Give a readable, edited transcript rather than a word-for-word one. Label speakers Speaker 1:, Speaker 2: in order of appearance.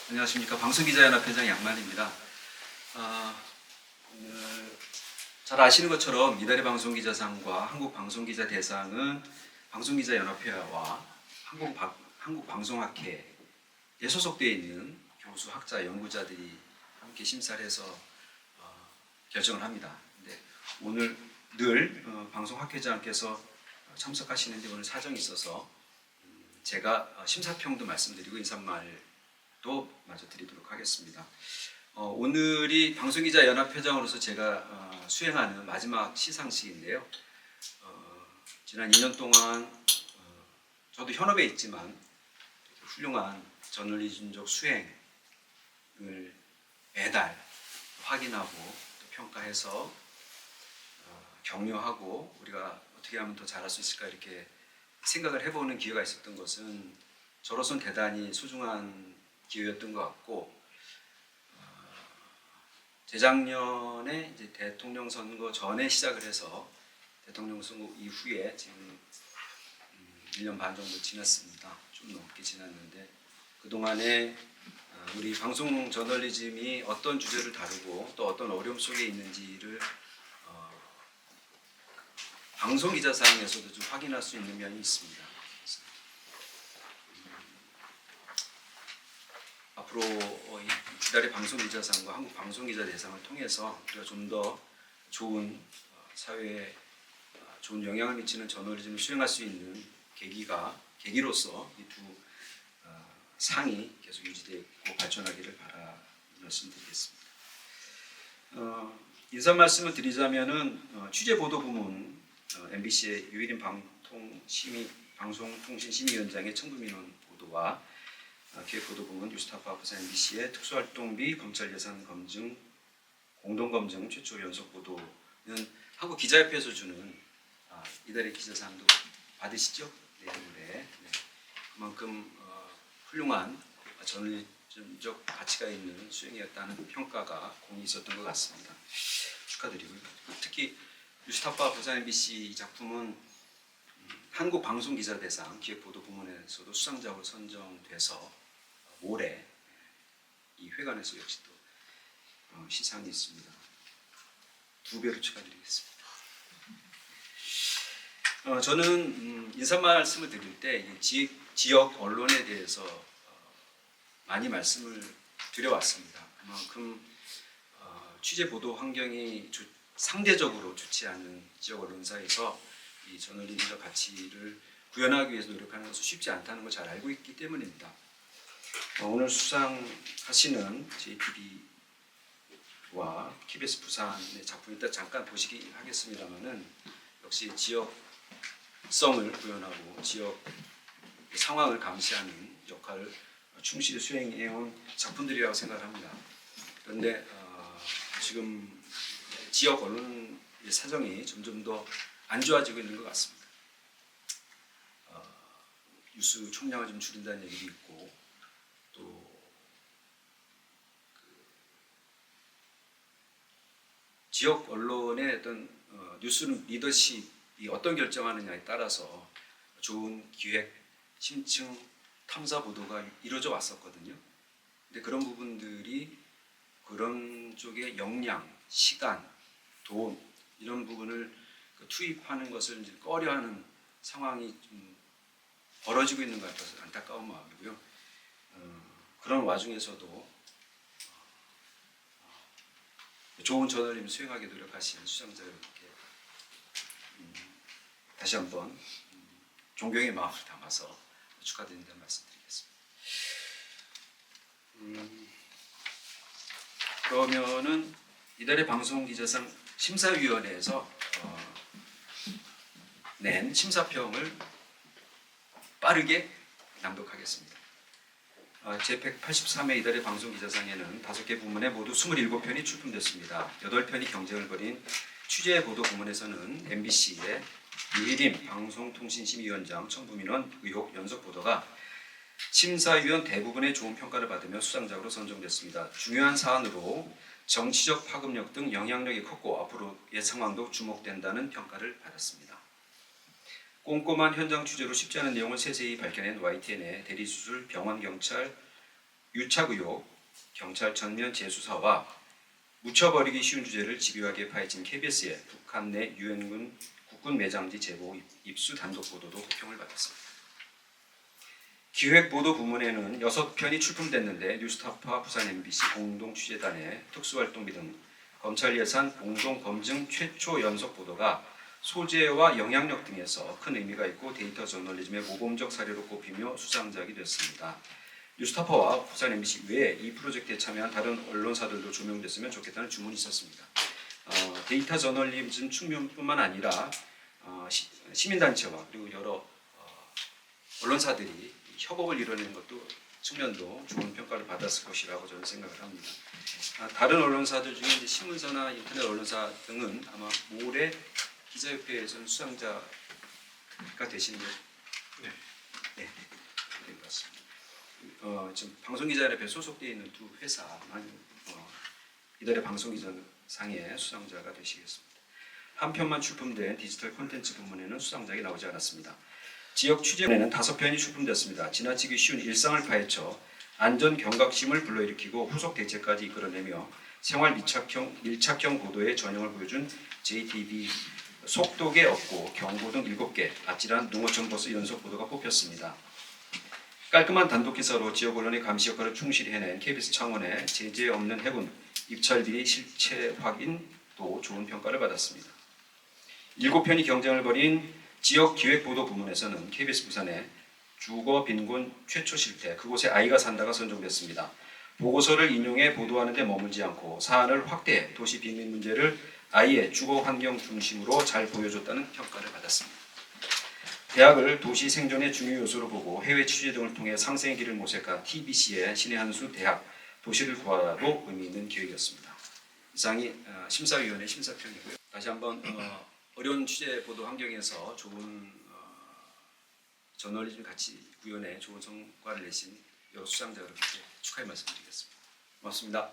Speaker 1: 안녕하십니까. 방송기자연합회장 양만입니다. 오늘 잘 아시는 것처럼 이달의 방송기자상과 한국방송기자대상은 방송기자연합회와 한국방송학회에 소속되어 있는 교수, 학자, 연구자들이 함께 심사를 해서 결정을 합니다. 근데 오늘 늘 방송학회장께서 참석하시는데 오늘 사정이 있어서 제가 심사평도 말씀드리고 인사말도 마저 드리도록 하겠습니다. 오늘이 방송기자연합회장으로서 제가 수행하는 마지막 시상식인데요. 지난 2년 동안 저도 현업에 있지만 훌륭한 저널리즘적 수행을 매달 확인하고 또 평가해서 격려하고 우리가 어떻게 하면 더 잘할 수 있을까 이렇게 생각을 해보는 기회가 있었던 것은 저로서는 대단히 소중한 기회였던 것 같고, 재작년에 이제 대통령 선거 전에 시작을 해서 대통령 선거 이후에 지금 1년 반 정도 지났습니다. 좀 넘게 지났는데 그동안에 우리 방송 저널리즘이 어떤 주제를 다루고 또 어떤 어려움 속에 있는지를 방송 기자상에서도 좀 확인할 수 있는 면이 있습니다. 앞으로 이달의 방송 기자상과 한국 방송 기자 대상을 통해서 우리가 좀 더 좋은 사회에 좋은 영향을 미치는 저널리즘을 수행할 수 있는 계기로서 이 두 상이 계속 유지되고 발전하기를 바라 말씀드리겠습니다. 인사 말씀을 드리자면은 취재 보도 부문 MBC의 유일인 방송통신심의위원장의 청부민원 보도와 기획보도 부문 뉴스타파 부산 MBC의 특수활동비 검찰 예산 검증 공동검증 최초 연속 보도는 한국 기자협회에서 주는 이달의 기자상도 받으시죠? 내년에. 네. 그만큼 훌륭한 저널리즘적 가치가 있는 수행이었다는 평가가 공이 있었던 것 같습니다. 축하드리고요. 특히 뉴스타파 부산 MBC 작품은 한국방송기자대상 기획보도 부문에서도 수상작으로 선정돼서 올해 이 회관에서 역시 또 시상이 있습니다. 2배로 축하드리겠습니다. 저는 인사 말씀을 드릴 때 지역 언론에 대해서 많이 말씀을 드려왔습니다. 그만큼 취재 보도 환경이 상대적으로 좋지 않은 지역 언론사에서 이 저널리즘적 가치를 구현하기 위해서 노력하는 것은 쉽지 않다는 걸 잘 알고 있기 때문입니다. 오늘 수상하시는 JTBC와 KBS 부산의 작품 일단 잠깐 보시기 하겠습니다만은 역시 지역성을 구현하고 지역 상황을 감시하는 역할을 충실히 수행해온 작품들이라고 생각합니다. 그런데 지금 지역 언론의 사정이 점점 더 안 좋아지고 있는 것 같습니다. 뉴스 총량을 좀 줄인다는 얘기도 있고 또 지역 언론의 어떤 뉴스 리더십이 어떤 결정하느냐에 따라서 좋은 기획, 심층, 탐사 보도가 이루어져 왔었거든요. 근데 그런 부분들이 그런 쪽의 역량, 시간, 돈 이런 부분을 투입하는 것을 이제 꺼려하는 상황이 좀 벌어지고 있는 것 같아서 안타까운 마음이고요. 그런 와중에서도 좋은 저널리즘 수행하기 노력하신 수상자 여러분께 다시 한번 존경의 마음을 담아서 축하드린다는 말씀드리겠습니다. 그러면은 이달의 방송기자상 심사위원회에서 낸 심사평을 빠르게 낭독하겠습니다. 제183회 이달의 방송기자상에는 5개 부문에 모두 27편이 출품됐습니다. 8편이 경쟁을 벌인 취재보도 부문에서는 MBC의 유일임 방송통신심의위원장 청부민원 의혹 연속보도가 심사위원 대부분의 좋은 평가를 받으며 수상작으로 선정됐습니다. 중요한 사안으로 정치적 파급력 등 영향력이 컸고 앞으로의 상황도 주목된다는 평가를 받았습니다. 꼼꼼한 현장 취재로 쉽지 않은 내용을 세세히 밝혀낸 YTN의 대리수술, 병원, 경찰, 유착 의혹, 경찰 전면 재수사와 묻혀버리기 쉬운 주제를 집요하게 파헤친 KBS의 북한 내 유엔군 국군 매장지 제보 입수 단독 보도도 호평을 받았습니다. 기획보도 부문에는 6편이 출품됐는데 뉴스타파 부산 MBC 공동 취재단의 특수활동비 등 검찰 예산 공동 검증 최초 연속 보도가 소재와 영향력 등에서 큰 의미가 있고 데이터 저널리즘의 모범적 사례로 꼽히며 수상작이 됐습니다. 뉴스타파와 부산 MBC 외에 이 프로젝트에 참여한 다른 언론사들도 조명됐으면 좋겠다는 주문이 있었습니다. 데이터 저널리즘 측면뿐만 아니라 시민단체와 그리고 여러 언론사들이 협업을 이뤄내는 것도 측면도 좋은 평가를 받았을 것이라고 저는 생각을 합니다. 다른 언론사들 중에 이제 신문사나 인터넷 언론사 등은 아마 모레 기자협회에서는 수상자가 되시는 네, 된 것 같습니다. 지금 방송기자협회에 소속되어 있는 두 회사만 이달의 방송기자상의 수상자가 되시겠습니다. 한 편만 출품된 디지털 콘텐츠 부문에는 수상작이 나오지 않았습니다. 지역 취재부에는 5편이 출품됐습니다. 지나치기 쉬운 일상을 파헤쳐 안전 경각심을 불러일으키고 후속 대책까지 이끌어내며 생활 밀착형 보도의 전형을 보여준 JTB 속독에 없고 경고 등 7개 아찔한 농어촌 버스 연속 보도가 뽑혔습니다. 깔끔한 단독 기사로 지역 언론의 감시 역할을 충실히 해낸 KBS 창원의 제재 없는 해군 입찰 비리 실체 확인도 좋은 평가를 받았습니다. 7편이 경쟁을 벌인 지역 기획보도 부문에서는 KBS 부산의 주거 빈곤 최초 실태, 그곳에 아이가 산다가 선정됐습니다. 보고서를 인용해 보도하는 데 머물지 않고 사안을 확대해 도시 빈민 문제를 아이의 주거 환경 중심으로 잘 보여줬다는 평가를 받았습니다. 대학을 도시 생존의 중요 요소로 보고 해외 취재 등을 통해 상생의 길을 모색한 TBC의 신의 한 수 대학 도시를 구하라도 의미 있는 기획이었습니다. 이상이 심사위원회 심사평이고요. 다시 한번 어려운 취재 보도 환경에서 좋은 저널리즘 가치 구현에 좋은 성과를 내신 여러 수상자 여러분께 축하의 말씀드리겠습니다. 고맙습니다.